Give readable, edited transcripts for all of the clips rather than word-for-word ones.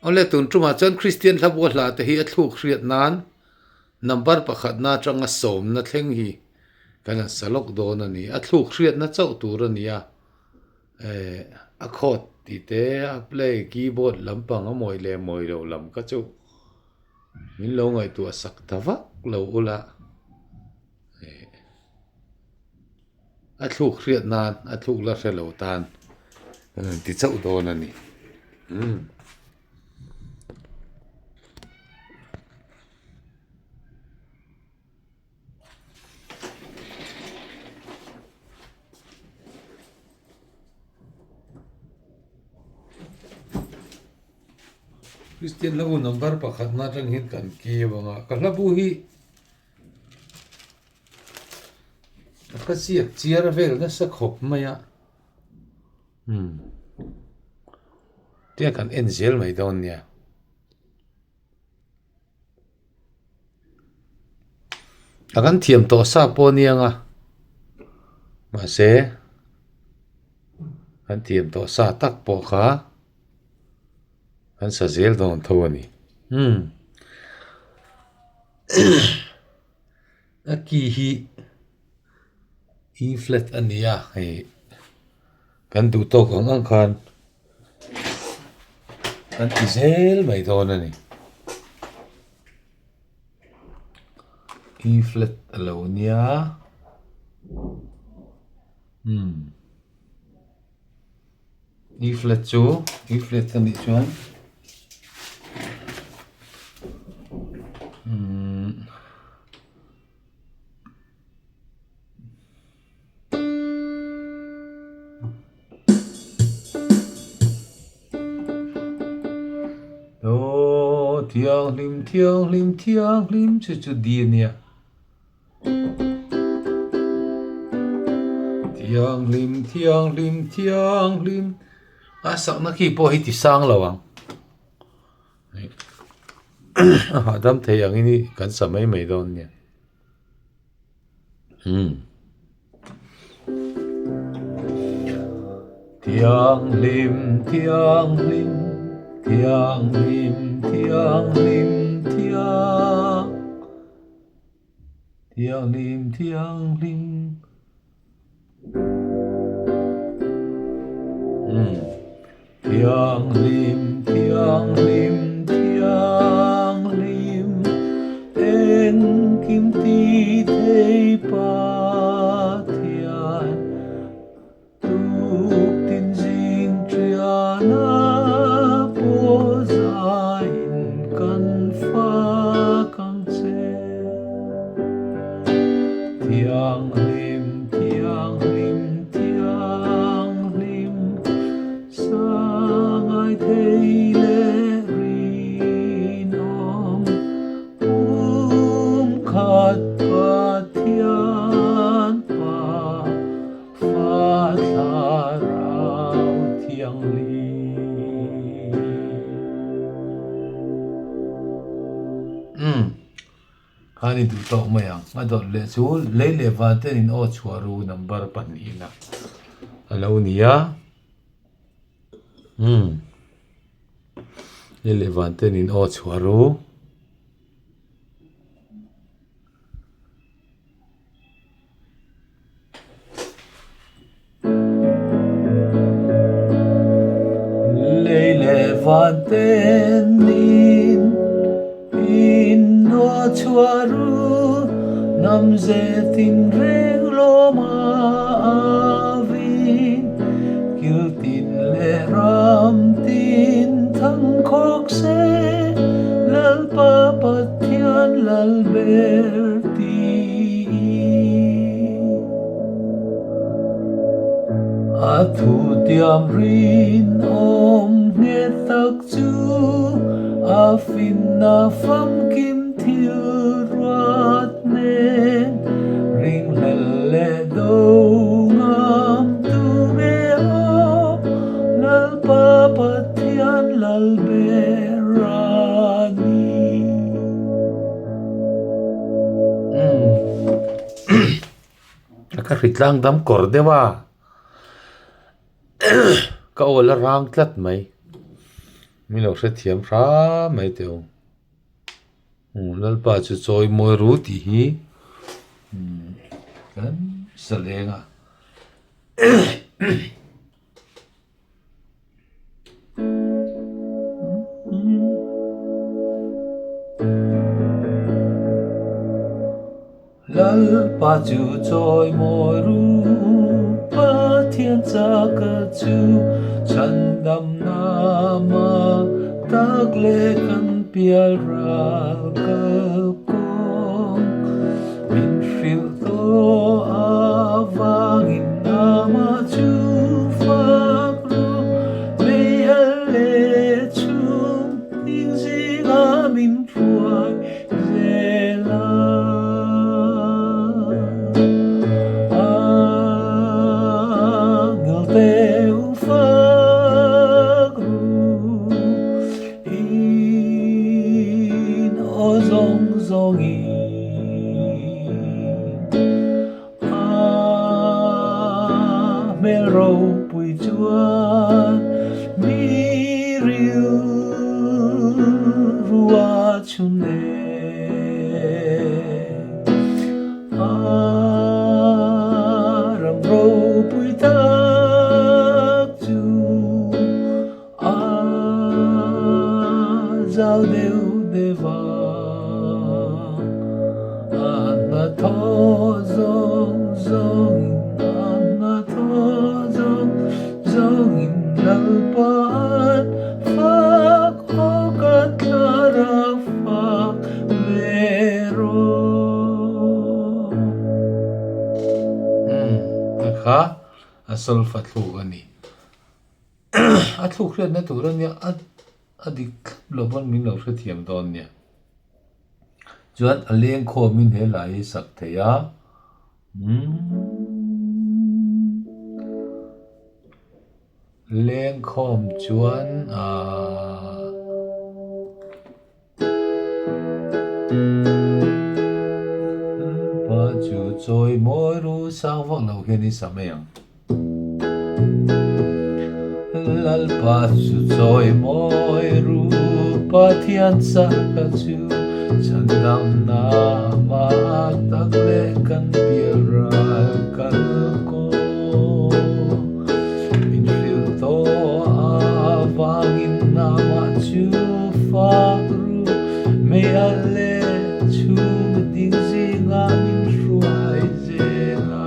ole tun truma chon Christian thlabua hla te hi a thlûk hriat nan number pakhat na tanga som na thleng hi kana salok don ani a thlûk hriat na chauh tur ania a khot ti te a play keyboard lampang a moi le moi lo lam ka chu min lo ngai tu a sak tawak lo ula a thlûk hriat nan a thlûk la hrelo tan ti chauh don ani Christian lagu number pakhat na tang hin kan ki banga ka labu hi ka siak chiar vel na sa khop maya tia kan enzel mai don nia akan thiam to sa po nianga ma se kan thiam to sa tak po kha an sa zel don thawani a ki hi E flat ania he kan du to kong ang khan kan ti zel mai don ani E flat alonia E flat chu E flat kan ni chuan thiang lim chu di nia thiang lim a sak na ki po hi ti sang lawang dam thei ang ini kan samai mai don nia thiang lim thiang lim en kim ti thei pa thian tuk tin jing triana po zain kan fa kang che thiang lim sangai thei le rin om khat pa thian pa fa tha rau thiang li khani du to mayang adol le chu le le van ten in o chhuaru number pan ina alo nia le le van ten in o chhuaru van ten in no chhuaru nam ze tin reng lo ma avin kil tin le ram tin thang khok se lal pa pathian lal ber ti a thu tiam rin om nghe tak chu a fin na fam kim thil ruat nen ring le do ngam tu me o lal pa pathian lal berani ka ritlang dam kor dewa ka ola rang tlat mai mi lo sẽ thiam ra mấy tiêu lal pa chu choi moi ru ti hi kan salenga lal pa chu choi moi ru pa thiên cha ka chu chan dam na ma tak le kan pial ra ka kong min fil to avangin nama chu phak ru me ale chung ding zinga min phuai zela teu phak ru in o zong zong mel râu bụi chuan mi riu rua chun ne ram râu bụi ta giao đều đề vang na tho zong zong na tho zong zong in lal pan phak o katlara phak vero kha asol fatlu ani atlu khret na turan ya adik loban min lo hre thiam don nia chuan a leng khaw min he lai sak theya leng khawm chuan pa chu choi moi ru sang vak lo he ni sameng lal pa chu choi moi ru pa thian sa ka chu chan dam na ma tak le kan pial ra kal ko min fil to avangin na ma chu phak ru me ale chu ding zinga min hruai zela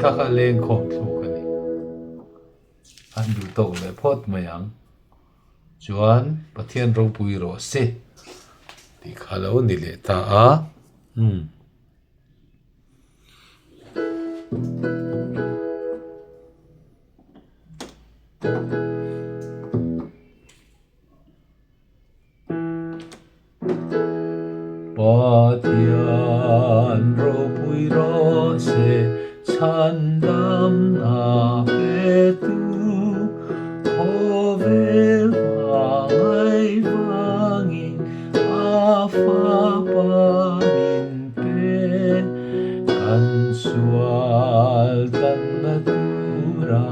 kaka leng khom thluk ani an du to le phot mayang chuan pathian ro pui ro se ti khalo ni le ta a pathian ro pui ro se chan dam na pe tu khovel ngai vangin afa pa min pe kan sual kan na tura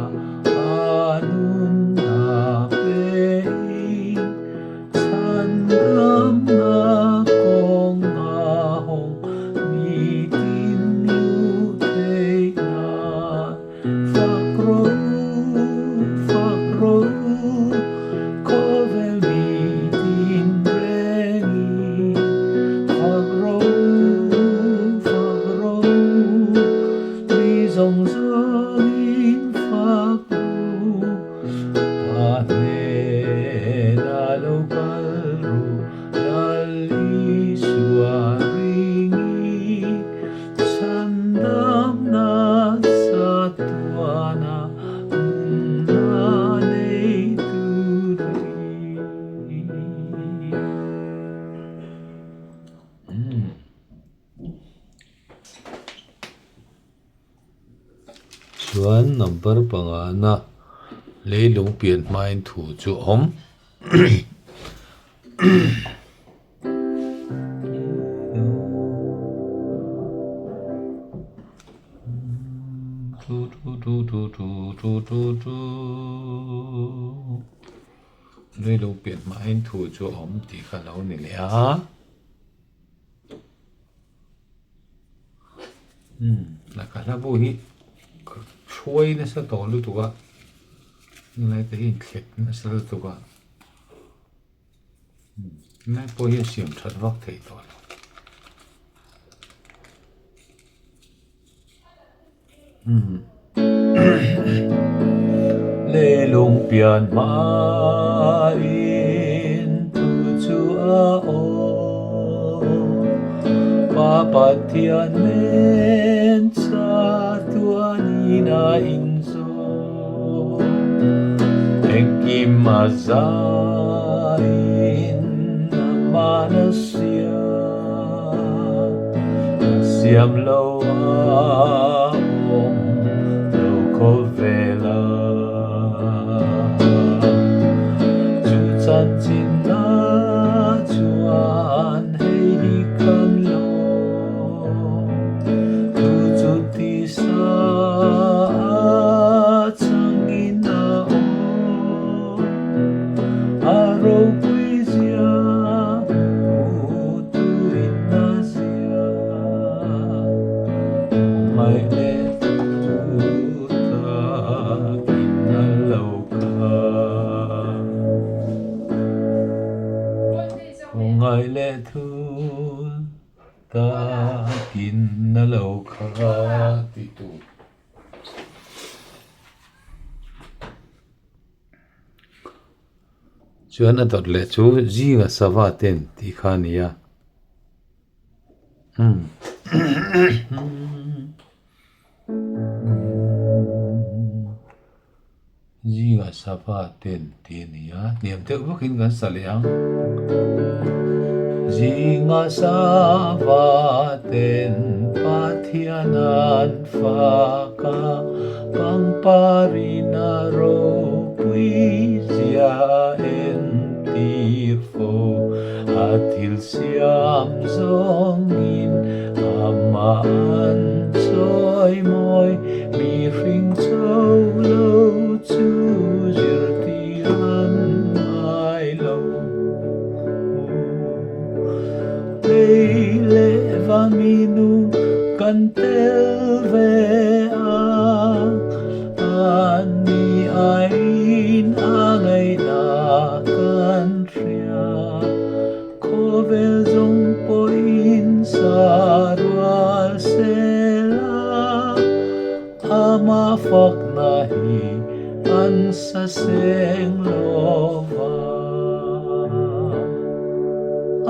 anun na pe chan dam na kong na hong mi tin yu Road chuan number panga na leilung pian hmain thu chu om leilung pian hmain thu chu om ti kha lo ni le a la ka la bu hi chuai na sa to lu tu ga lai te hin khet na sa tu ga lai po hi siam that vak thei to leilung pian hmain thu chu a o papathian men sa tuanina inzo engkim mazain namanasya siam lo om lo kovela chu chan chin na chuan hei kan lo ngai le thu ta kin na lo kha ti tu chuan a dot le chu jinga sawa ten ti kha nia jinga sawa ten ti nia niam te bukin gan saliang jinga sawa ten pathianan faka pangparina ro puizia en tirfo atil siam zongin amaan soy moy mi ring chauh lo chu jirtian mai lo le vaminu kantel ve ani ain angai na kan ria kovel zong poin sarwal sela ama fak nahi an sa seng lova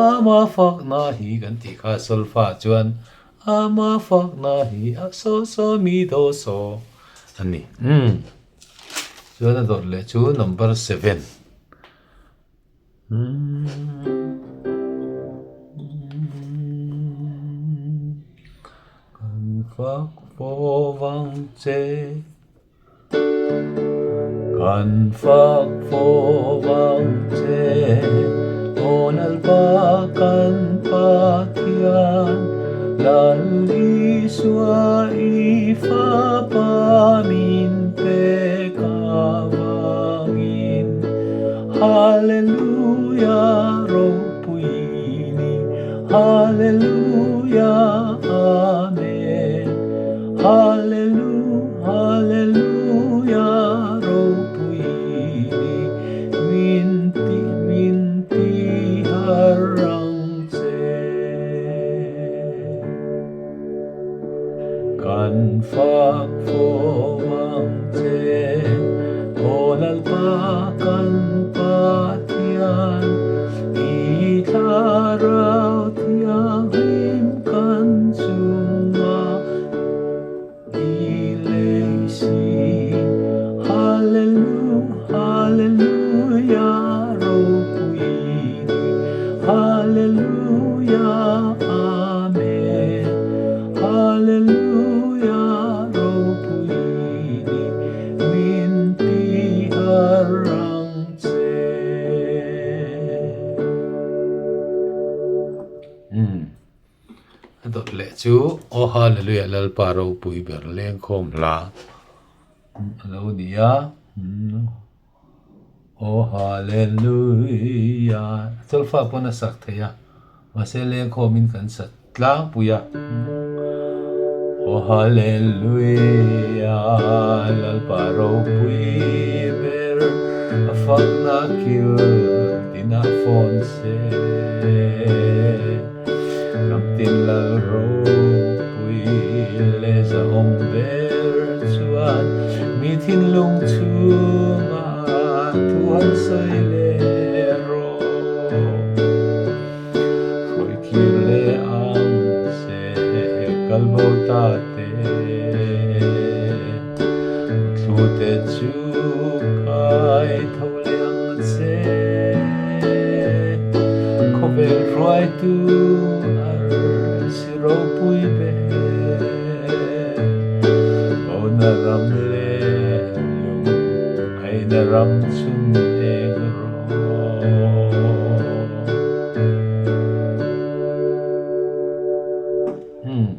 ama fak nahi kan ti kha solfa chuan ama fak nahi so so mi do so ani chuan a dot le chu number 7 kan fak vo wang che kan fak vo wang che onal pa kan pathian lali swa ifa pamin pe kawangin hallelujah ro puini hallelujah amen hallelujah hallelujah ro puini minti minti harang che kan fak vo wang che onal pa kan pathian itharau tiang him kan sunga ilesi hallelujah hallelujah ro puini hallelujah amen hallelujah ro puini dot le chu o hallelujah lal paro pui ber leng khom la alo dia o hallelujah tolfa pona sak theya mase leng khomin kan sat tlang puya o hallelujah lal paro pui ber afak na kil tina fon se ram tin lal ro pui le za om ber chuan mi thin lung chunga tuan sai le ro khoi kir le ang se kalbo ta te thu te chu kai thâu liang se ko vel hruaitute ar siro pui be o na ram le lung ai na ram chun eng ro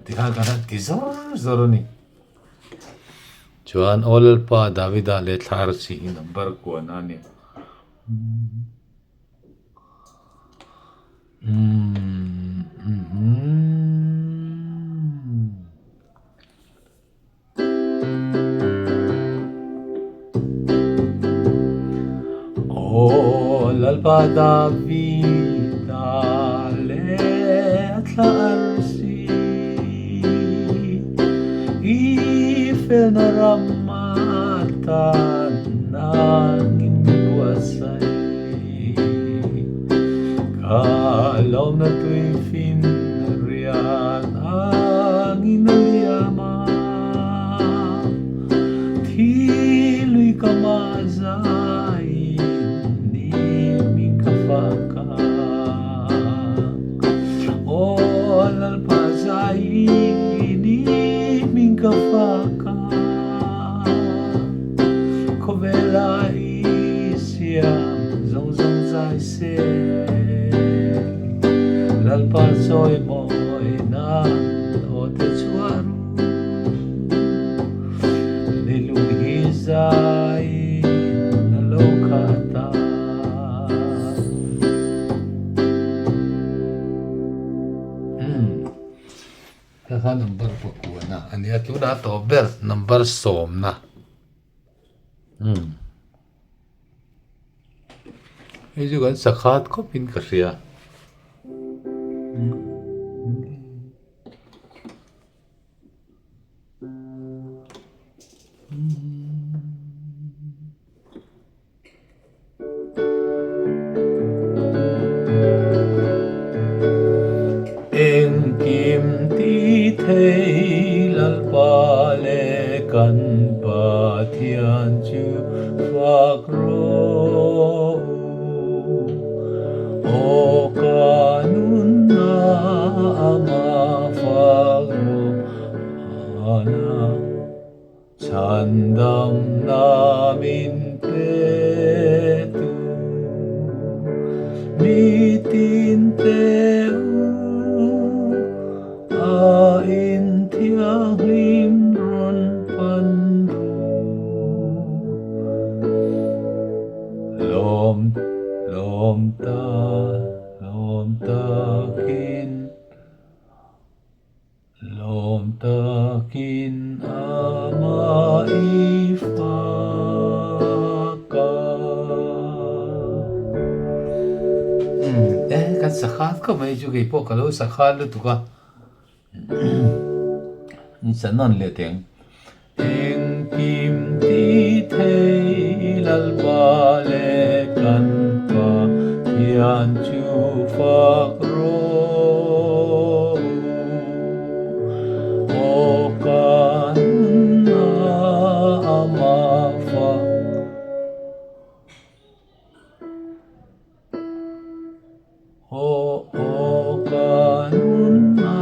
tiha kana ki zor ni chuan olal pa davida le thar si number ko na ni olal pa davida le thar si ifel na ramatan nangin buasay kalom na tuwing fin riyan ang inaliyama tilu'y kamazayin ni mikafaka olal pazayin ni mikafaka kovela isiam zong zong zai se lal pa soy moy na o te chuaru niluhi zai na lokata kaka number pagkuha na ani at na to ber number som na itu kan sakhat ko pin kasya eng kim ti thei lal pa le kan pa thian chu phak ro o kanun na ama phak ro ana chandam namin petu mitin teu in thiang lim ron pandu lom takin ama ifaka kan sakhat ko mai ju ge po kalo sakhat lu tu ka sanon le teng eng kim ti thei lal pa le kan pa thian chu phak ro o kan na ama phak o kanun na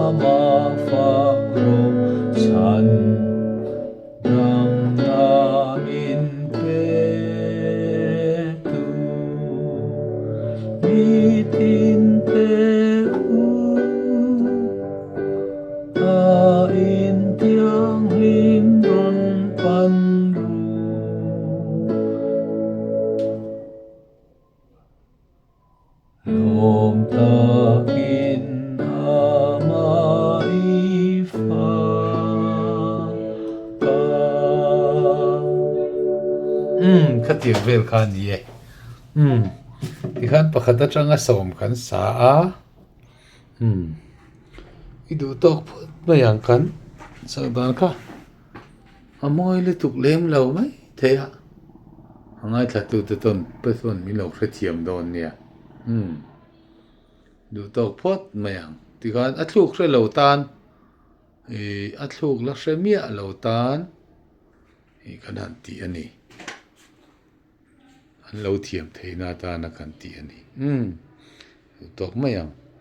ama phak ro chan dam namin petu mitin thiam vel khan ni e ti khan pakhat atanga som kan sa a i du tok phut mayang kan sa dan kha amoi le tuk lem lo mai the a angai thla tu te ton person mi lo hre thiam don nia du tok phut mayang ti khan a thluk hre lo tan a thluk la hre mia lo tan i kan han ti ani an lo thiam theina ta na kan ti ani du tok mayang